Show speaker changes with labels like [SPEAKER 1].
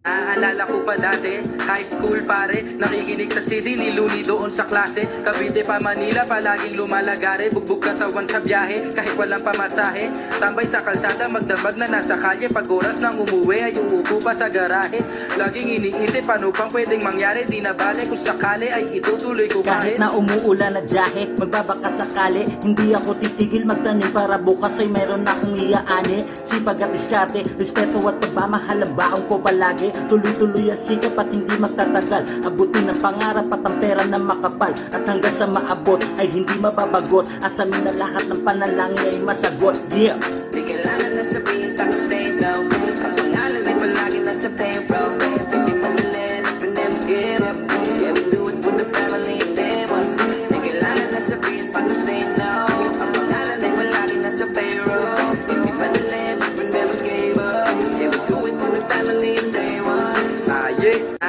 [SPEAKER 1] Naaalala ko pa dati, high school pare, nakikinig sa CD ni Looney doon sa klase. Cavite pa Manila, palaging lumalagare, bugbog katawan sa biyahe, kahit walang pamasahe. Tambay sa kalsada, magdamag na nasa kalye, pag oras nang umuwi ay uupo pa sa garahe. Laging iniisip, paano pang pwedeng mangyari, di na bale kung sakali ay itutuloy ko
[SPEAKER 2] Kahit na umuulan na jahe, magbabaka sakali, hindi ako titigil magtanim para bukas ay meron akong iaani. Sipag at diskarte, respeto at pagmamahal ang baon ko palagi. Tuloy-tuloy ang sikap at hindi magtatagal, abutin ang pangarap at ang pera na makapal. At hanggang sa maabot ay hindi mababagot, asamin na lahat ng panalangin ay masagot. Yeah!
[SPEAKER 3] Di kailangan na sabihin pa stay low. Ang pangalan ay palagi nasa payroll. Hindi madali, we never give up. Yeah, we do it for the family, they want. Di kailangan na sabihin pa stay low. Ang pangalan ay palagi nasa payroll. Hindi madali, we never gave up. Yeah, we do it for the family, they want.
[SPEAKER 1] Yeah.